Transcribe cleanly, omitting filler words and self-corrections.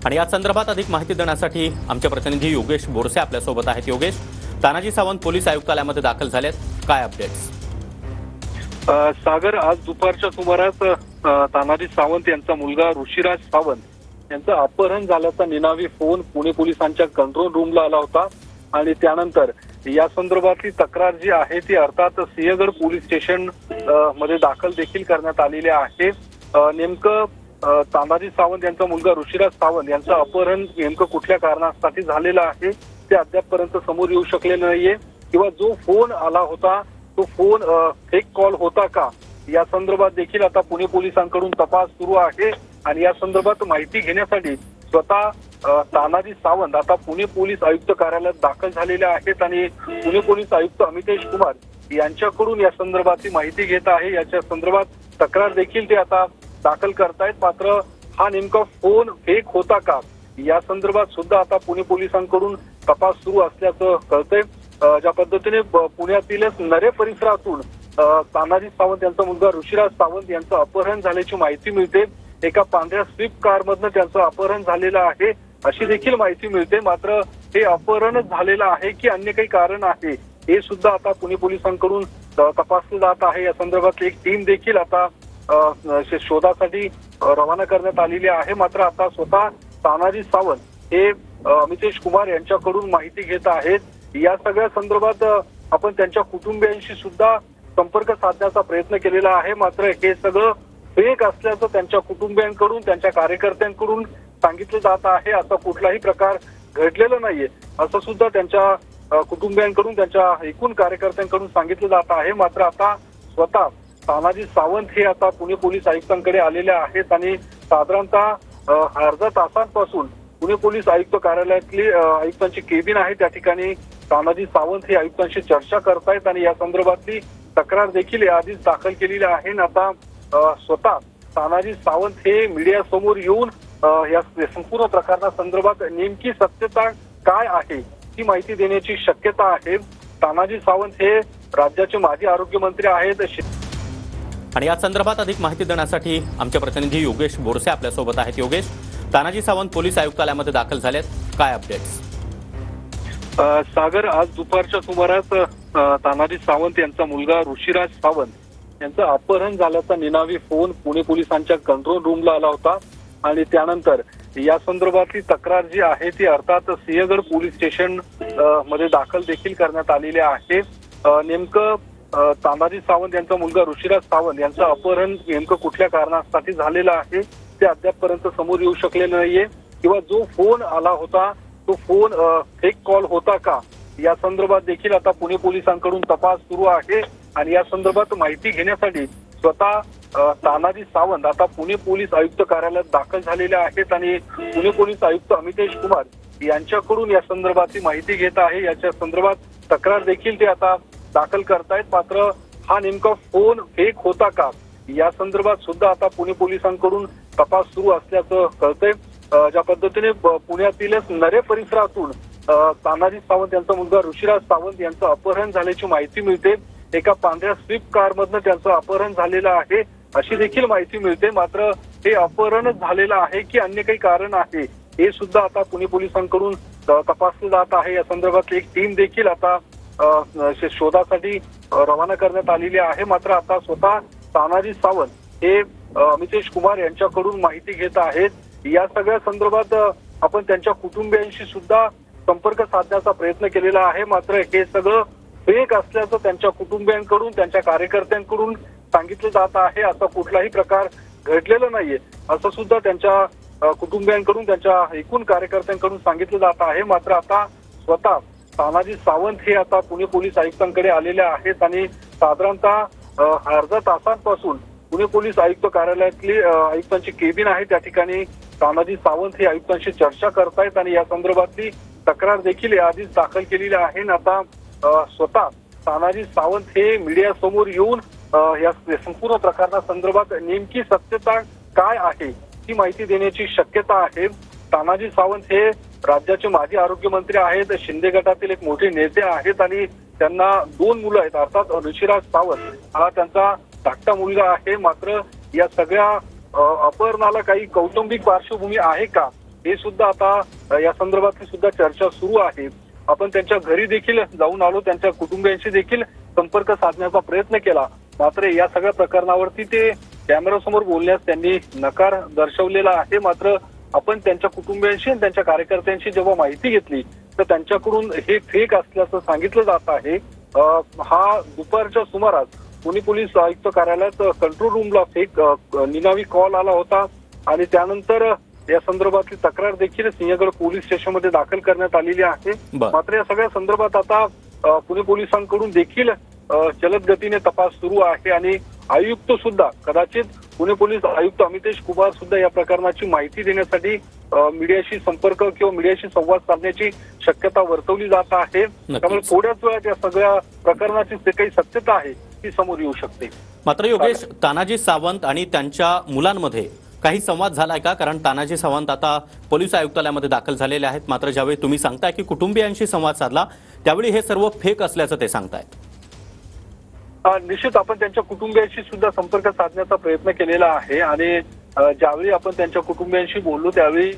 आणि या संदर्भात अधिक माहिती देण्यासाठी आमचे प्रतिनिधी योगेश बोरसे आपल्यासोबत आहेत। योगेश, तानाजी सावंत पोलीस आयुक्तालयामध्ये दाखल झालेत, काय अपडेट्स? सागर, आज दुपारच्या सुमारास तानाजी सावंत यांचा मुलगा ऋषिराज सावंत यांचं अपहरण झाल्याचा निनावी फोन पुणे पोलिसांच्या कंट्रोल रूमला आला होता आणि त्यानंतर या संदर्भातली तक्रार जी आहे ती अर्थात सिंहगड पोलीस स्टेशन मध्ये दाखल देखील करण्यात आलेली आहे। नेमकं तानाजी सावंत यांचा मुलगा ऋषिराज सावंत यांचं अपहरण नेमकं कुठल्या कारणासाठी झालेलं आहे ते अद्यापपर्यंत समोर येऊ शकलेलं नाहीये, किंवा जो फोन आला होता तो फोन फेक कॉल होता का या संदर्भात देखील आता पुणे पोलिसांकडून तपास सुरू आहे। आणि या संदर्भात माहिती घेण्यासाठी स्वतः तानाजी सावंत आता पुणे पोलीस आयुक्त कार्यालयात दाखल झालेले आहेत आणि पुणे पोलीस आयुक्त अमितेश कुमार यांच्याकडून या संदर्भातली माहिती घेत आहे। याच्या संदर्भात तक्रार देखील ते आता दाखल करतायत। मात्र हा नेमका फोन फेक होता का या संदर्भात सुद्धा आता पुणे पोलिसांकडून तपास सुरू असल्याचं कळतंय। ज्या पद्धतीने पुण्यातीलच नरे परिसरातून तानाजी सावंत यांचा मुलगा ऋषिराज सावंत यांचं अपहरण झाल्याची माहिती मिळते। एका पांढऱ्या स्विफ्ट कारमधनं त्यांचं अपहरण झालेलं आहे अशी देखील माहिती मिळते। मात्र हे अपहरणच झालेलं आहे की अन्य काही कारण आहे हे सुद्धा आता पुणे पोलिसांकडून तपासलं जात आहे। या संदर्भातली एक टीम देखील आता शोधासाठी रवाना करण्यात आलेली आहे। मात्र आता स्वतः तानाजी सावंत हे अमितेश कुमार यांच्याकडून माहिती घेत आहेत। या सगळ्या संदर्भात आपण त्यांच्या कुटुंबियांशी सुद्धा संपर्क साधण्याचा प्रयत्न केलेला आहे। मात्र हे सगळं फेक असल्याचं त्यांच्या कुटुंबियांकडून, त्यांच्या कार्यकर्त्यांकडून सांगितलं जात आहे। असा कुठलाही प्रकार घडलेला नाहीये असं सुद्धा त्यांच्या कुटुंबियांकडून, त्यांच्या एकूण कार्यकर्त्यांकडून सांगितलं जात आहे। मात्र आता स्वतः तानाजी सावंत हे आता पुणे पोलीस आयुक्तांकडे आलेले आहेत आणि साधारणतः अर्ध्या तासांपासून पुणे पोलीस आयुक्त कार्यालयातली आयुक्तांची केबिन आहे त्या ठिकाणी तानाजी सावंत हे आयुक्तांशी चर्चा करतायत आणि या संदर्भातली तक्रार देखील याआधीच दाखल केलेली आहे। आता स्वतः तानाजी सावंत हे मीडिया समोर येऊन या संपूर्ण प्रकरणासंदर्भात नेमकी सत्यता काय आहे ही माहिती देण्याची शक्यता आहे। तानाजी सावंत हे राज्याचे माजी आरोग्य मंत्री आहेत आणि या संदर्भात अधिक माहिती देण्यासाठी आमचे प्रतिनिधी योगेश बोरसे आपल्यासोबत आहेत। योगेश, तानाजी सावंत पोलीस आयुक्तालयामध्ये दाखल झालेत, काय अपडेट्स? सागर, आज दुपारच्या सुमारास तानाजी सावंत यांचा मुलगा ऋषिराज सावंत यांचं अपहरण झाल्याचा निनावी फोन पुणे पोलिसांच्या कंट्रोल रूमला आला होता आणि त्यानंतर या संदर्भातली तक्रार जी आहे ती अर्थात सिंहगड पोलीस स्टेशन मध्ये दाखल देखील करण्यात आलेली आहे। नेमकं तानाजी सावंत यांचा मुलगा ऋषिराज सावंत यांचं अपहरण नेमकं कुठल्या कारणासाठी झालेलं आहे ते अद्यापपर्यंत समोर येऊ शकलेलं नाहीये, किंवा जो फोन आला होता तो फोन फेक कॉल होता का या संदर्भात देखील आता पुणे पोलिसांकडून तपास सुरू आहे। आणि या संदर्भात माहिती घेण्यासाठी स्वतः तानाजी सावंत आता पुणे पोलीस आयुक्त कार्यालयात दाखल झालेले आहेत आणि पुणे पोलीस आयुक्त अमितेश कुमार यांच्याकडून या संदर्भातली माहिती घेत आहे। याच्या संदर्भात तक्रार देखील ते आता दाखल करतायत। मात्र हा नेमका फोन फेक होता का या संदर्भात सुद्धा आता पुणे पोलिसांकडून तपास सुरू असल्याचं कळतंय। ज्या पद्धतीने पुण्यातीलच नरे परिसरातून तानाजी सावंत यांचा मुलगा ऋषिराज सावंत यांचं अपहरण झाल्याची माहिती मिळते। एका पांढऱ्या स्विफ्ट कारमधनं त्यांचं अपहरण झालेलं आहे अशी देखील माहिती मिळते। मात्र हे अपहरणच झालेलं आहे की अन्य काही कारण आहे हे सुद्धा आता पुणे पोलिसांकडून तपासलं जात आहे। या संदर्भातली एक टीम देखील आता शोधासाठी रवाना करण्यात आलेली आहे। मात्र आता स्वतः तानाजी सावंत हे अमितेश कुमार यांच्याकडून माहिती घेत आहेत। या सगळ्या संदर्भात आपण त्यांच्या कुटुंबियांशी सुद्धा संपर्क साधण्याचा प्रयत्न केलेला आहे। मात्र हे सगळं फेक असल्याचं त्यांच्या कुटुंबियांकडून, त्यांच्या कार्यकर्त्यांकडून सांगितलं जात आहे। असा कुठलाही प्रकार घडलेला नाहीये असं सुद्धा त्यांच्या कुटुंबियांकडून, त्यांच्या एकूण कार्यकर्त्यांकडून सांगितलं जात आहे। मात्र आता स्वतः तानाजी सावंत हे आता पुणे पोलीस आयुक्तांकडे आलेले आहेत आणि साधारणतः अर्ध्या तासांपासून पुणे पोलीस आयुक्त कार्यालयातली आयुक्तांची केबिन आहे त्या ठिकाणी तानाजी सावंत हे आयुक्तांशी चर्चा करतायत आणि या संदर्भातली तक्रार देखील याआधीच दाखल केलेली आहे। आता स्वतः तानाजी सावंत हे मीडिया समोर येऊन या संपूर्ण प्रकरणासंदर्भात नेमकी सत्यता काय आहे ही माहिती देण्याची शक्यता आहे। तानाजी सावंत हे राज्याचे माजी आरोग्य मंत्री आहेत, शिंदे गटातील एक मोठे नेते आहेत आणि त्यांना 2 मुलं आहेत। अर्थात ऋषिराज सावंत हा त्यांचा धाकटा मुलगा आहे। मात्र या सगळ्या अपहरणाला काही कौटुंबिक पार्श्वभूमी आहे का हे सुद्धा आता या संदर्भातली सुद्धा चर्चा सुरू आहे. आपण त्यांच्या घरी देखील जाऊन आलो, त्यांच्या कुटुंबियांशी देखील संपर्क साधण्याचा प्रयत्न केला, मात्र या सगळ्या प्रकरणावरती ते कॅमेरासमोर बोलण्यास त्यांनी नकार दर्शवलेला आहे. मात्र आपण त्यांच्या कुटुंबियांशी आणि त्यांच्या कार्यकर्त्यांशी जेव्हा माहिती घेतली तर त्यांच्याकडून हे फेक असल्याचं सांगितलं जात आहे. हा दुपारच्या सुमारास पुणे पोलीस आयुक्त कार्यालयात कंट्रोल रूमला फेक निनावी कॉल आला होता आणि त्यानंतर या संदर्भातली तक्रार देखील सिंहगड पोलीस स्टेशनमध्ये दाखल करण्यात आलेली आहे. मात्र या सगळ्या संदर्भात आता पुणे पोलिसांकडून देखील जलद गतीने तपास सुरू आहे आणि आयुक्त सुद्धा कदाचित पुणे पोलीस आयुक्त अमितेश कुमार सुद्धा या प्रकरणाची माहिती देण्यासाठी मीडियाशी संपर्क किंवा मीडियाशी संवाद साधण्याची शक्यता वर्तवली जात आहे. त्यामुळे थोड्याच वेळात या सगळ्या प्रकरणाची जे काही सत्यता आहे ती समोर येऊ शकते. मात्र योगेश, तानाजी सावंत आणि त्यांच्या मुलांमध्ये काही संवाद झालाय का? कारण तानाजी सावंत आता पोलीस आयुक्तालयामध्ये दाखल झालेले आहेत, मात्र ज्यावेळी तुम्ही सांगताय की कुटुंबियांशी संवाद साधला त्यावेळी हे सर्व फेक असल्याचं ते सांगतायत. निश्चित आपण त्यांच्या कुटुंबियांशी सुद्धा संपर्क साधण्याचा प्रयत्न केलेला आहे आणि ज्यावेळी आपण त्यांच्या कुटुंबियांशी बोललो त्यावेळी